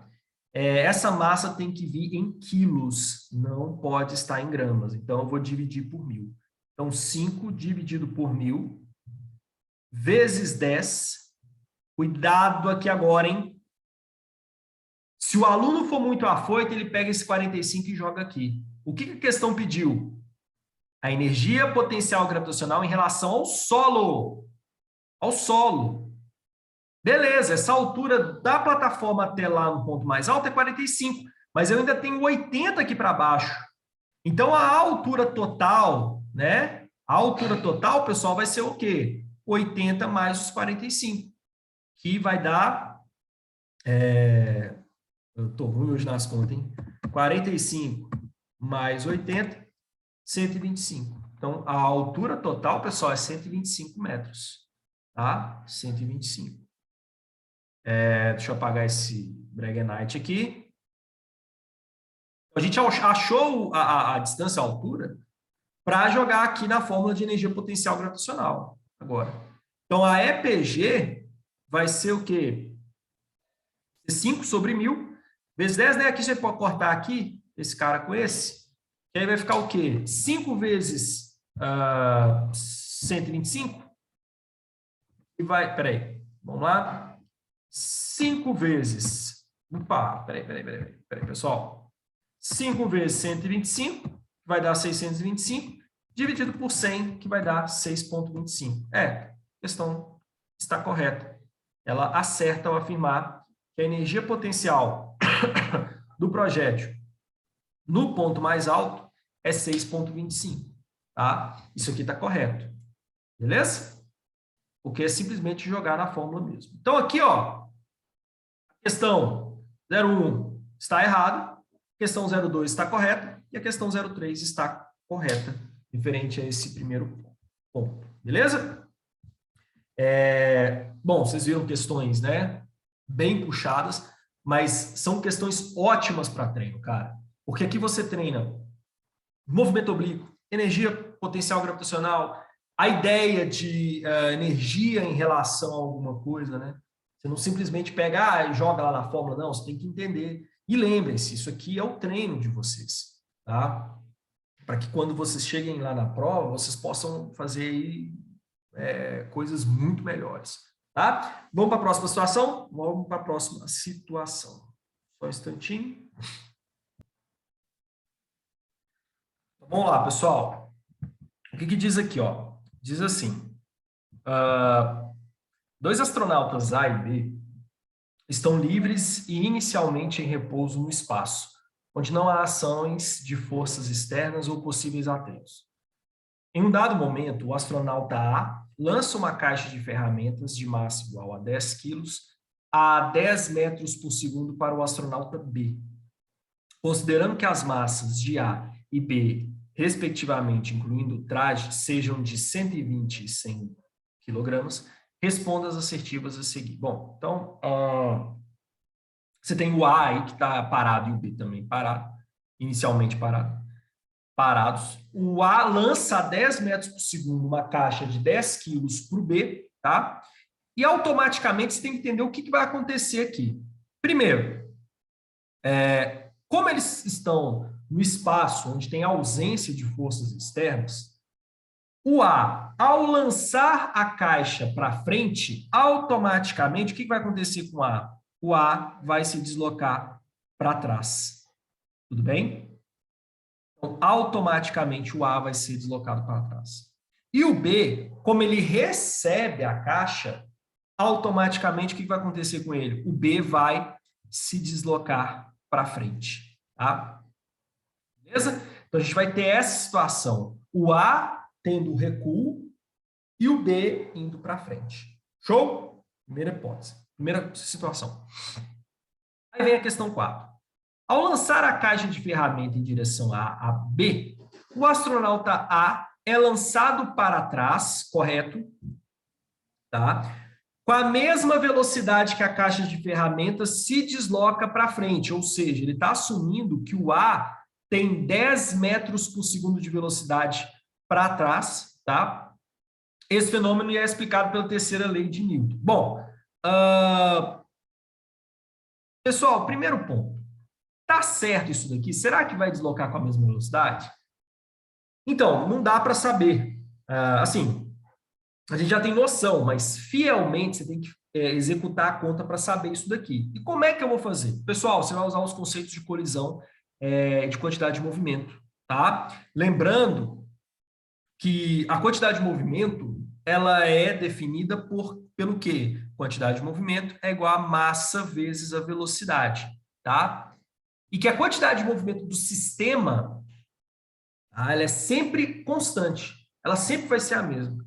Essa massa tem que vir em quilos, não pode estar em gramas. Então, eu vou dividir por 1000. Então, 5 dividido por 1000 vezes 10. Cuidado aqui agora, hein? Se o aluno for muito afoito, ele pega esse 45 e joga aqui. O que a questão pediu? A energia potencial gravitacional em relação ao solo. Ao solo. Beleza, essa altura da plataforma até lá no ponto mais alto é 45, mas eu ainda tenho 80 aqui para baixo. Então, a altura total, né? A altura total, pessoal, vai ser o quê? 80 mais os 45, que vai dar... eu estou ruim hoje nas contas, hein? 45 mais 80, 125. Então, a altura total, pessoal, é 125 metros. Tá? 125. Deixa eu apagar esse Breguenite aqui. A gente achou a distância, a altura, para jogar aqui na fórmula de energia potencial gravitacional. Agora. Então, a EPG vai ser o quê? 5 sobre 1000 vezes 10, né? Aqui você pode cortar aqui, esse cara com esse. E aí vai ficar o quê? 5 vezes 125. E vai, peraí, vamos lá. 5 vezes... Opa, peraí, pessoal. 5 vezes 125, vai dar 625, dividido por 100, que vai dar 6,25. A questão está correta. Ela acerta ao afirmar que a energia potencial do projétil no ponto mais alto é 6,25. Tá? Isso aqui está correto. Beleza? Porque é simplesmente jogar na fórmula mesmo. Então, aqui, ó, a questão 01 está errada, a questão 02 está correta e a questão 03 está correta, referente a esse primeiro ponto. Beleza? Bom, vocês viram questões, né, bem puxadas, mas são questões ótimas para treino, cara. Porque aqui você treina movimento oblíquo, energia potencial gravitacional, a ideia de energia em relação a alguma coisa, né? Você não simplesmente pega e joga lá na fórmula, não, você tem que entender. E lembrem-se, isso aqui é o treino de vocês, tá? Para que quando vocês cheguem lá na prova, vocês possam fazer aí, coisas muito melhores, tá? Vamos para a próxima situação? Vamos para a próxima situação. Só um instantinho. Vamos lá, pessoal. O que diz aqui, ó? Diz assim, 2 astronautas A e B estão livres e inicialmente em repouso no espaço, onde não há ações de forças externas ou possíveis atritos. Em um dado momento, o astronauta A lança uma caixa de ferramentas de massa igual a 10 quilos a 10 metros por segundo para o astronauta B. Considerando que as massas de A e B, respectivamente, incluindo o traje, sejam de 120 e 100 quilogramas, responda as assertivas a seguir. Bom, então, você tem o A aí que está parado e o B também parado, inicialmente parados. O A lança a 10 metros por segundo uma caixa de 10 quilos para o B, tá? E automaticamente você tem que entender o que vai acontecer aqui. Primeiro, como eles estão no espaço onde tem ausência de forças externas, o A, ao lançar a caixa para frente, automaticamente, o que vai acontecer com o A? O A vai se deslocar para trás. Tudo bem? Então, automaticamente o A vai ser deslocado para trás. E o B, como ele recebe a caixa, automaticamente o que vai acontecer com ele? O B vai se deslocar para frente. Tá? Beleza? Então, a gente vai ter essa situação. O A tendo o recuo e o B indo para frente. Show? Primeira hipótese. Primeira situação. Aí vem a questão 4. Ao lançar a caixa de ferramenta em direção a B, o astronauta A é lançado para trás, correto? Tá? Com a mesma velocidade que a caixa de ferramentas se desloca para frente, ou seja, ele está assumindo que o A tem 10 metros por segundo de velocidade para trás, tá? Esse fenômeno é explicado pela terceira lei de Newton. Bom, pessoal, primeiro ponto. Tá certo isso daqui? Será que vai deslocar com a mesma velocidade? Então, não dá para saber. Assim, a gente já tem noção, mas fielmente você tem que executar a conta para saber isso daqui. E como é que eu vou fazer? Pessoal, você vai usar os conceitos de colisão de quantidade de movimento, tá? Lembrando que a quantidade de movimento ela é definida pelo quê? Quantidade de movimento é igual a massa vezes a velocidade, tá? E que a quantidade de movimento do sistema, ela é sempre constante, ela sempre vai ser a mesma.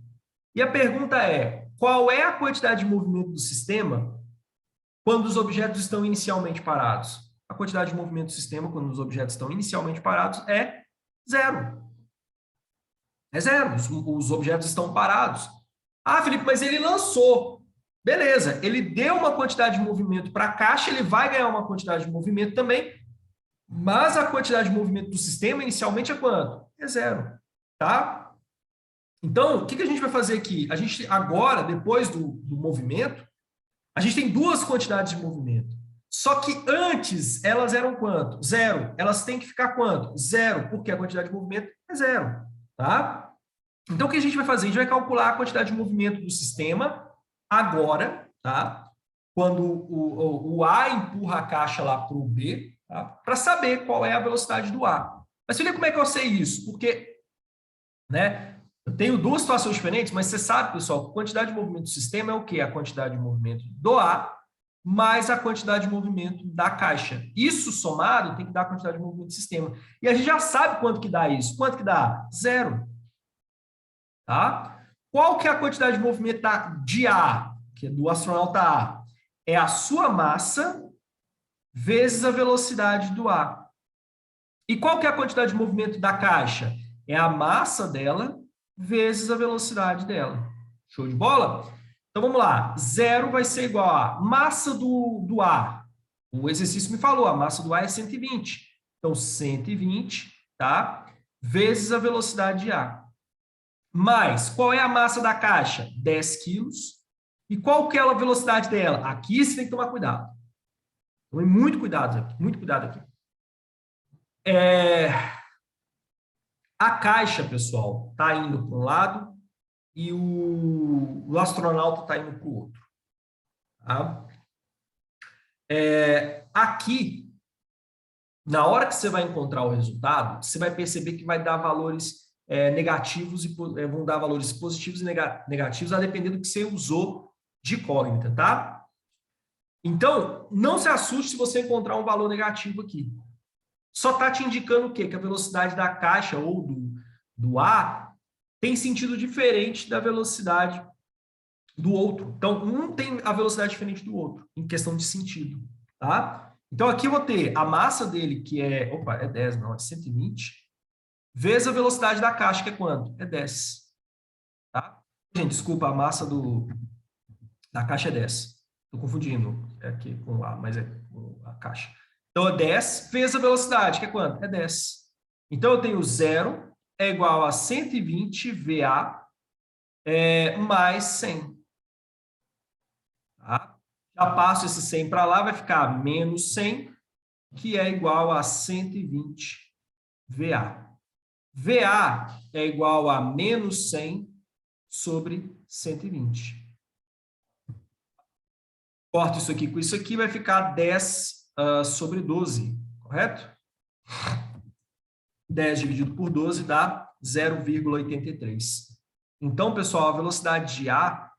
E a pergunta é, qual é a quantidade de movimento do sistema quando os objetos estão inicialmente parados? A quantidade de movimento do sistema quando os objetos estão inicialmente parados é zero. É zero, os objetos estão parados. Ah, Felipe, mas ele lançou. Beleza, ele deu uma quantidade de movimento para a caixa, ele vai ganhar uma quantidade de movimento também, mas a quantidade de movimento do sistema inicialmente é quanto? É zero, tá? Então, o que a gente vai fazer aqui? A gente agora, depois do movimento, a gente tem duas quantidades de movimento. Só que antes elas eram quanto? Zero. Elas têm que ficar quanto? Zero, porque a quantidade de movimento é zero, tá? Então, o que a gente vai fazer? A gente vai calcular a quantidade de movimento do sistema agora, tá? Quando o A empurra a caixa lá para o B, tá? Para saber qual é a velocidade do A. Mas olha como é que eu sei isso? Porque, né, eu tenho duas situações diferentes, mas você sabe, pessoal, a quantidade de movimento do sistema é o quê? A quantidade de movimento do A mais a quantidade de movimento da caixa. Isso somado tem que dar a quantidade de movimento do sistema. E a gente já sabe quanto que dá isso. Quanto que dá? Zero. Tá? Qual que é a quantidade de movimento de A, que é do astronauta A? É a sua massa vezes a velocidade do A. E qual que é a quantidade de movimento da caixa? É a massa dela vezes a velocidade dela. Show de bola? Então, vamos lá. Zero vai ser igual a massa do A. O exercício me falou, a massa do A é 120. Então, 120, tá? Vezes a velocidade de A. Mais, qual é a massa da caixa? 10 quilos. E qual que é a velocidade dela? Aqui você tem que tomar cuidado. Tome muito cuidado aqui, muito cuidado aqui. A caixa, pessoal, está indo para um lado e o astronauta está indo para o outro. Tá? Aqui, na hora que você vai encontrar o resultado, você vai perceber que vai dar valores negativos e vão dar valores positivos e negativos a depender do que você usou de incógnita, tá? Então, não se assuste se você encontrar um valor negativo aqui. Só está te indicando o quê? Que a velocidade da caixa ou do A tem sentido diferente da velocidade do outro. Então, um tem a velocidade diferente do outro, em questão de sentido, tá? Então, aqui eu vou ter a massa dele, que é... Opa, é 10, não, é 120, vezes a velocidade da caixa, que é quanto? É 10, tá? Gente, desculpa, a massa da caixa é 10. Estou confundindo aqui com A, mas é com a caixa. Então, é 10 vezes a velocidade, que é quanto? É 10. Então, eu tenho 0 é igual a 120 VA mais 100. Tá? Já passo esse 100 para lá, vai ficar menos 100, que é igual a 120 VA. VA é igual a menos 100 sobre 120. Corto isso aqui com isso aqui, vai ficar 10 sobre 12, correto? 10 dividido por 12 dá 0,83. Então, pessoal, a velocidade de A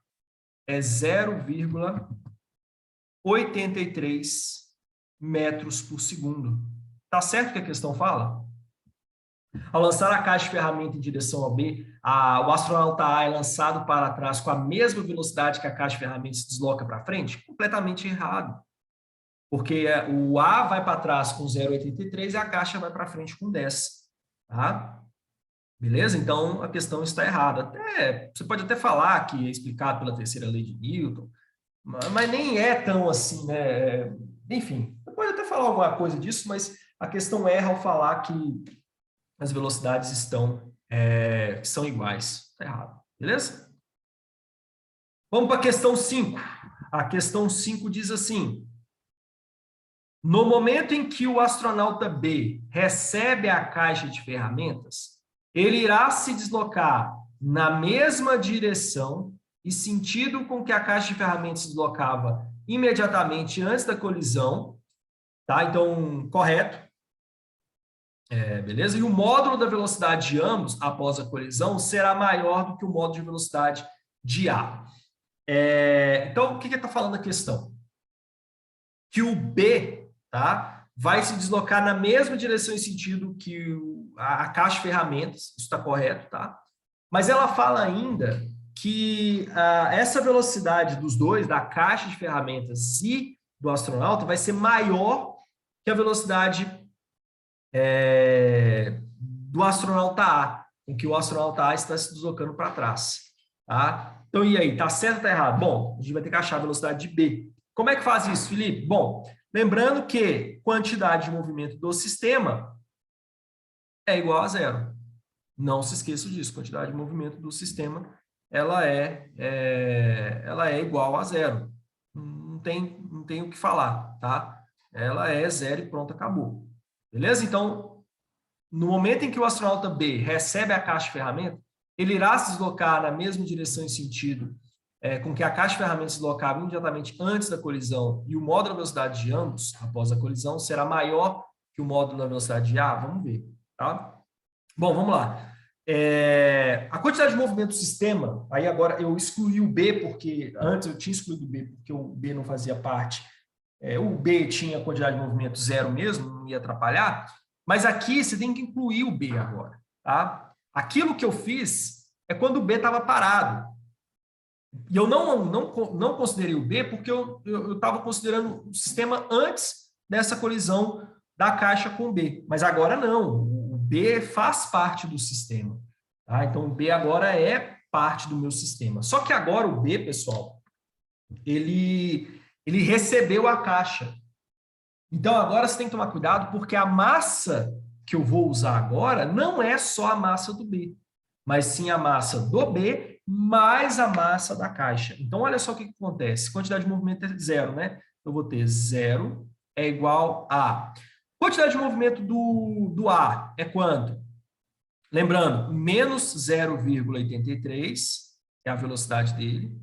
é 0,83 metros por segundo. Tá certo o que a questão fala? Ao lançar a caixa de ferramenta em direção ao B, o astronauta A é lançado para trás com a mesma velocidade que a caixa de ferramenta se desloca para frente? Completamente errado. Porque o A vai para trás com 0,83 e a caixa vai para frente com 10. Tá? Beleza? Então, a questão está errada. Você pode até falar que é explicado pela terceira lei de Newton, mas nem é tão assim, né? Enfim, você pode até falar alguma coisa disso, mas a questão erra ao falar que as velocidades são iguais. Está errado. Beleza? Vamos para a questão 5. A questão 5 diz assim: no momento em que o astronauta B recebe a caixa de ferramentas, ele irá se deslocar na mesma direção e sentido com que a caixa de ferramentas se deslocava imediatamente antes da colisão, tá? Então, correto. Beleza? E o módulo da velocidade de ambos, após a colisão, será maior do que o módulo de velocidade de A. Então, o que está falando a questão? Que o B, tá, vai se deslocar na mesma direção e sentido que a caixa de ferramentas, isso está correto, tá? Mas ela fala ainda que essa velocidade dos dois, da caixa de ferramentas e do astronauta, vai ser maior que a velocidade do astronauta A, em que o astronauta A está se deslocando para trás. Tá? Então, e aí, tá certo ou tá errado? Bom, a gente vai ter que achar a velocidade de B. Como é que faz isso, Felipe? Bom, lembrando que quantidade de movimento do sistema é igual a zero. Não se esqueça disso, quantidade de movimento do sistema ela é igual a zero. Não tem o que falar, tá? Ela é zero e pronto, acabou. Beleza? Então, no momento em que o astronauta B recebe a caixa de ferramenta, ele irá se deslocar na mesma direção e sentido com que a caixa de ferramentas se deslocava imediatamente antes da colisão, e o módulo da velocidade de ambos, após a colisão, será maior que o módulo da velocidade de A? Vamos ver. Tá? Bom, vamos lá. A quantidade de movimento do sistema, aí agora eu excluí o B, porque antes eu tinha excluído o B, porque o B não fazia parte. O B tinha quantidade de movimento zero mesmo, não ia atrapalhar, mas aqui você tem que incluir o B agora. Tá? Aquilo que eu fiz é quando o B estava parado. E eu não considerei o B porque eu estava considerando o sistema antes dessa colisão da caixa com o B. Mas agora não, o B faz parte do sistema. Tá? Então, o B agora é parte do meu sistema. Só que agora o B, pessoal, ele recebeu a caixa. Então, agora você tem que tomar cuidado porque a massa que eu vou usar agora não é só a massa do B, mas sim a massa do B mais a massa da caixa. Então, olha só o que acontece. Quantidade de movimento é zero, né? Eu vou ter zero é igual a... Quantidade de movimento do A é quanto? Lembrando, menos 0,83 é a velocidade dele,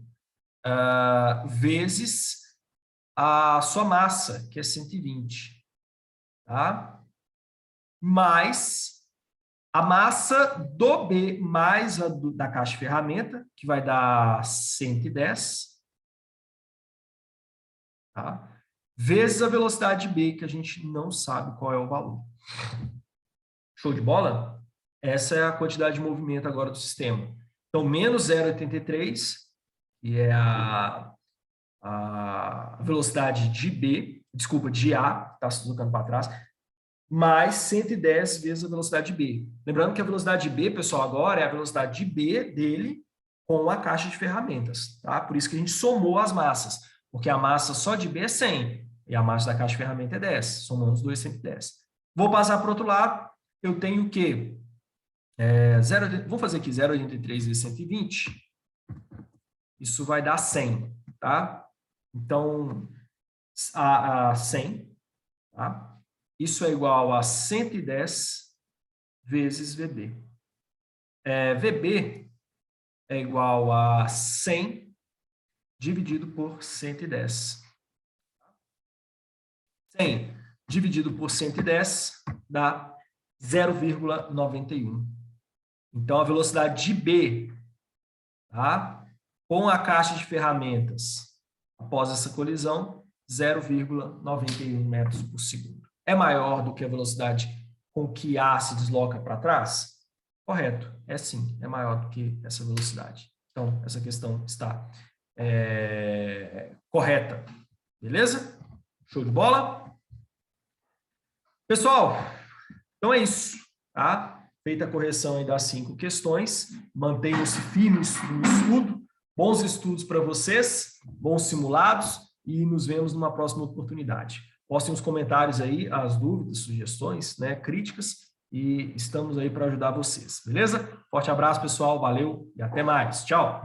vezes a sua massa, que é 120. Tá? Mais a massa do B mais a da caixa de ferramenta, que vai dar 110, tá? Vezes a velocidade de B, que a gente não sabe qual é o valor. Show de bola? essa é a quantidade de movimento agora do sistema. Então, menos 0,83, que é a velocidade de B, desculpa, de A, está se deslocando para trás, mais 110 vezes a velocidade de B. Lembrando que a velocidade de B, pessoal, agora é a velocidade de B dele com a caixa de ferramentas, tá? Por isso que a gente somou as massas, porque a massa só de B é 100 e a massa da caixa de ferramenta é 10, somando os dois 110. Vou passar para o outro lado, eu tenho o quê? Vou fazer aqui 0,83 vezes 120, isso vai dar 100, tá? Então, a 100, tá? Isso é igual a 110 vezes VB. VB é igual a 100 dividido por 110. 100 dividido por 110 dá 0,91. Então, a velocidade de B, tá? Com a caixa de ferramentas, após essa colisão, 0,91 metros por segundo. É maior do que a velocidade com que A se desloca para trás? Correto, é sim, é maior do que essa velocidade. Então, essa questão está correta. Beleza? Show de bola? Pessoal, então é isso, tá? Feita a correção aí das 5 questões, mantenham-se firmes no estudo, bons estudos para vocês, bons simulados, e nos vemos numa próxima oportunidade. Postem nos comentários aí as dúvidas, sugestões, né, críticas, e estamos aí para ajudar vocês, beleza? Forte abraço, pessoal, valeu e até mais. Tchau!